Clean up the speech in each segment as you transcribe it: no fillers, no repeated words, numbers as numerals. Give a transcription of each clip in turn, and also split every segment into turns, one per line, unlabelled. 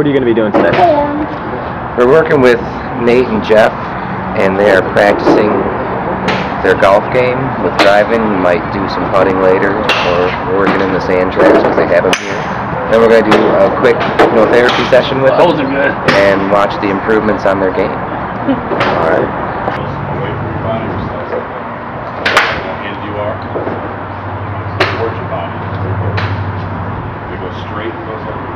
what are you going to be doing today?
We're working with Nate and Jeff, and they are practicing their golf game with driving. We might do some putting later, or we're working in the sand tracks because they have them here. Then we're going to do a quick hypnotherapy session with them and watch the improvements on their game. All right.
Away from your body, yourself. And you are. Towards your body. We go straight, it goes over.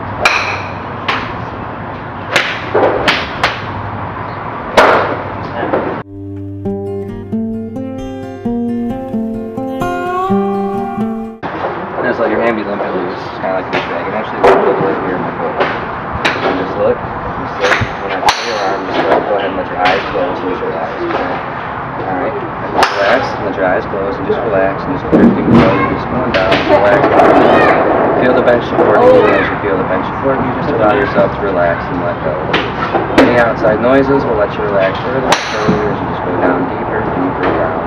Just let your hand be limp and loose. It's kind of like a bag. And actually, look right here in my foot. And just look. Just look. When I put your arm, just go ahead and let your eyes close and just relax. Alright. Just relax and let your eyes close and just relax and just drifting slowly, just going down. Relax. Feel the bench supporting you. As you feel the bench supporting you, just allow yourself to relax and let go. Any outside noises will let you relax further and further as you just go down deeper, deeper down.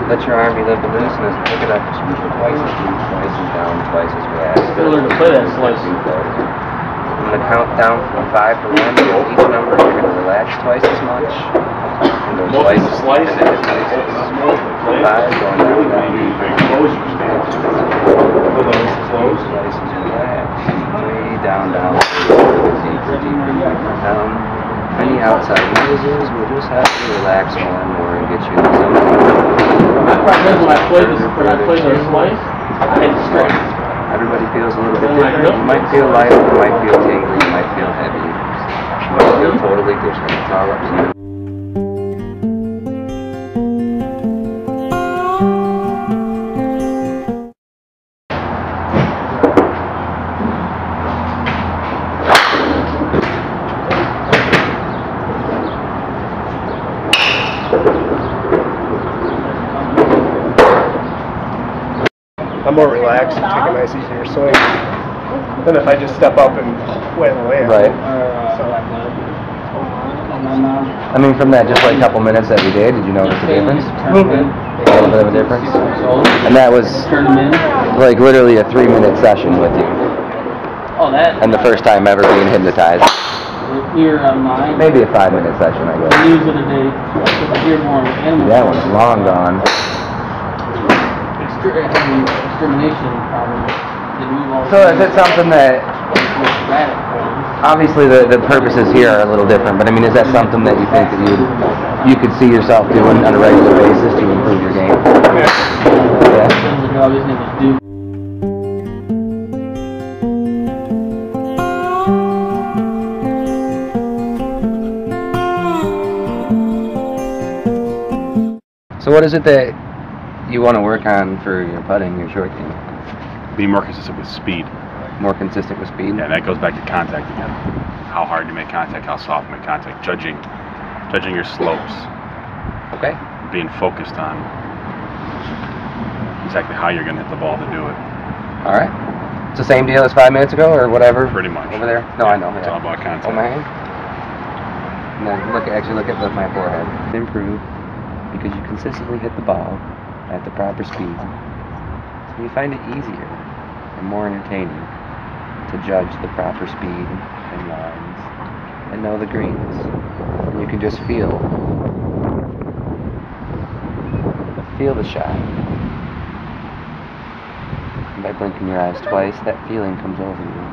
Let your arm be limp and loose, and as you pick it up, just move it twice as deep, twice as down, twice as relaxed.
Still learn to play that slice.
I'm going to count down from 5 to 1. Each number you're going to relax twice as much. And go twice as much. And then twice as much. 5, going down, down, deeper.
Close your stance.
Close, twice as relaxed. 3, down, down, deeper, deeper, deeper, down. Any outside noises, we'll just have to relax more and more and get you in the zone.
When I play the slice, I had to stretch.
Everybody feels a little bit different. You might feel light, you might feel tingly, you might feel heavy. You might feel totally different. It's all up to you.
I'm more relaxed and take a nice easier swing than if I just step up and wail away.
Right.
So,
I mean, from that just like couple minutes that we did you notice a difference? A little bit of a difference? And that was like literally a 3-minute session with you. And the first time ever being hypnotized. Maybe a 5-minute session, I guess. That one's long gone. So is it something that, obviously the purposes here are a little different, but I mean, is that something that you think that you could see yourself doing on a regular basis to improve your game? Yeah. So what is it that you want to work on for your putting, your short game?
Be more consistent with speed.
More consistent with speed?
Yeah, and that goes back to contact again. How hard you make contact, how soft you make contact, judging your slopes.
Okay.
Being focused on exactly how you're going to hit the ball to do it.
All right. It's the same deal as 5 minutes ago, or whatever?
Pretty much.
Over there? No,
yeah,
I know.
It's all about contact.
Oh, my hand? And then look at my forehead. Improve because you consistently hit the ball at the proper speed. So you find it easier and more entertaining to judge the proper speed and lines and know the greens. And you can just feel the shot. And by blinking your eyes twice, that feeling comes over you.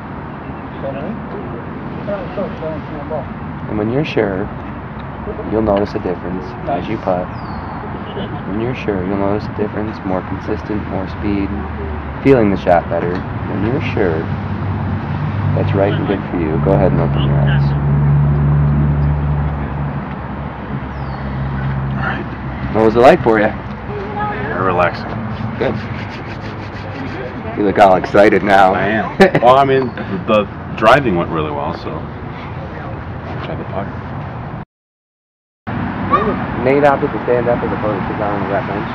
And when you're sure, you'll notice a difference as you putt. When you're sure, you'll notice a difference, more consistent, more speed, feeling the shot better. When you're sure that's right and good for you, go ahead and open your eyes.
Alright.
What was it like for you?
Very relaxing.
Good. You look all excited now.
I am. Well, I mean, the driving went really well, so try the putter.
Nate opted to stand up as opposed to sit down on the left bench.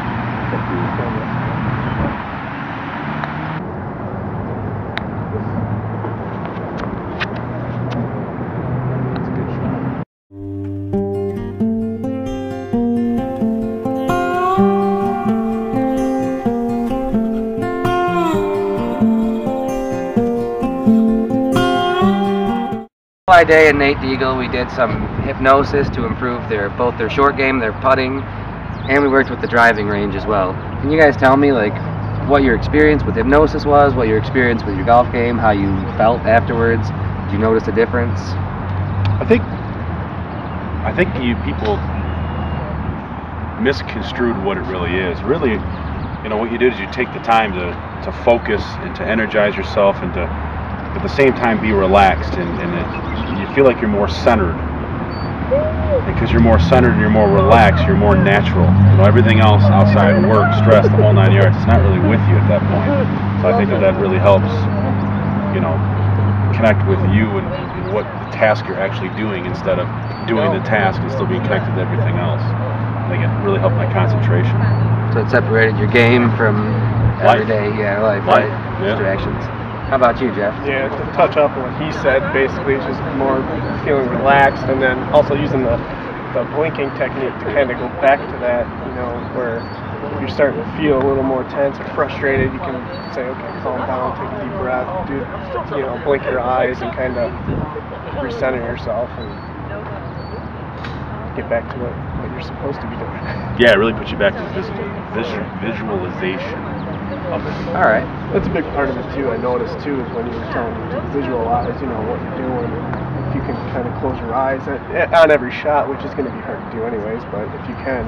Fi Day and Nate Deagle, we did some hypnosis to improve both their short game, their putting, and we worked with the driving range as well. Can you guys tell me like what your experience with hypnosis was, what your experience with your golf game, how you felt afterwards? Did you notice a difference?
I think you people misconstrued what it really is. Really, you know, what you did is you take the time to focus and to energize yourself and to, at the same time, be relaxed and you feel like you're more centered. Because you're more centered and you're more relaxed, you're more natural. You know, everything else outside, work, stress, the whole 9 yards, it's not really with you at that point. So I think that really helps, you know, connect with you and what the task you're actually doing instead of doing the task and still being connected to everything else. I think it really helped my concentration.
So it separated your game from everyday life, right?
Yeah.
Distractions. How about you, Jeff?
Yeah, to touch up on what he said, basically it's just more feeling relaxed, and then also using the blinking technique to kind of go back to that, you know, where if you're starting to feel a little more tense or frustrated, you can say, okay, calm down, take a deep breath, blink your eyes and kind of recenter yourself and get back to what you're supposed to be doing.
Yeah, it really puts you back to visualization of it.
All right.
That's a big part of it too. I noticed too is when you were telling me to visualize, you know, what you're doing. If you can kind of close your eyes on every shot, which is going to be hard to do anyways, but if you can,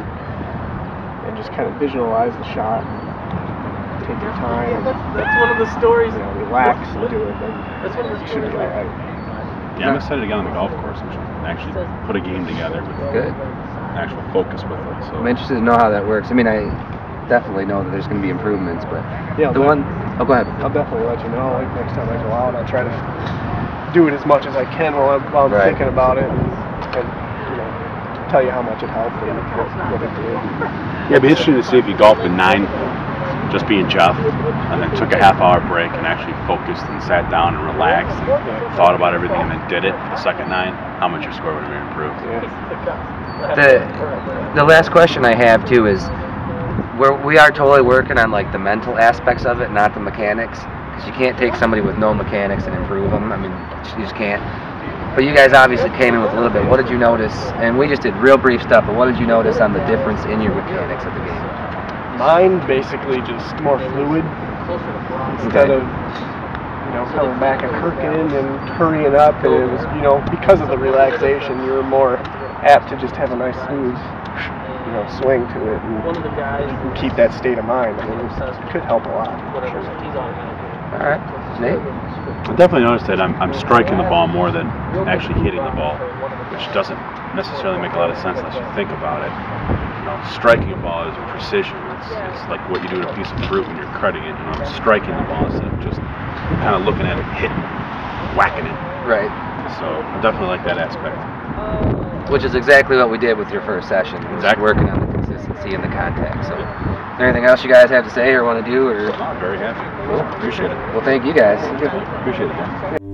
and just kind of visualize the shot, and take your time.
That's one of the stories.
You know, relax and do it. Then you should be all right.
Yeah, I'm excited to get on the golf course and actually put a game together with actual focus with it. So
I'm interested to know how that works. I mean, I definitely know that there's going to be improvements, but
yeah,
go ahead.
I'll definitely let you know. Like next time I go out, I'll try to do it as much as I can while I'm thinking about it, and you know, tell you how much it helped and what it did.
yeah, it'd be interesting to see if you golfed in 9, just being Jeff, and then took a half-hour break and actually focused and sat down and relaxed and thought about everything and then did it the second 9, how much your score would have been improved.
The last question I have too is, we are totally working on like the mental aspects of it, not the mechanics, because you can't take somebody with no mechanics and improve them. I mean, you just can't. But you guys obviously came in with a little bit. What did you notice? And we just did real brief stuff, but what did you notice on the difference in your mechanics of the game?
Mine basically just more fluid instead of, you know, coming back and kirking and hurrying up. And it was, you know, because of the relaxation, you were more apt to just have a nice smooth, you know, swing to it and keep that state of mind. I mean, it could help a lot. Sure.
All right, Nate?
I definitely noticed that I'm striking the ball more than actually hitting the ball, which doesn't necessarily make a lot of sense unless you think about it. You know, striking a ball is precision. It's like what you do to a piece of fruit when you're cutting it. You know, I'm striking the ball instead of just kind of looking at it, hitting, whacking it.
Right.
So I definitely like that aspect.
Which is exactly what we did with your first session.
Exactly.
Working on the consistency and the contact. So, is there anything else you guys have to say or want to do? Or
I'm very happy. Cool. Appreciate it.
Well, thank you guys.
Appreciate it.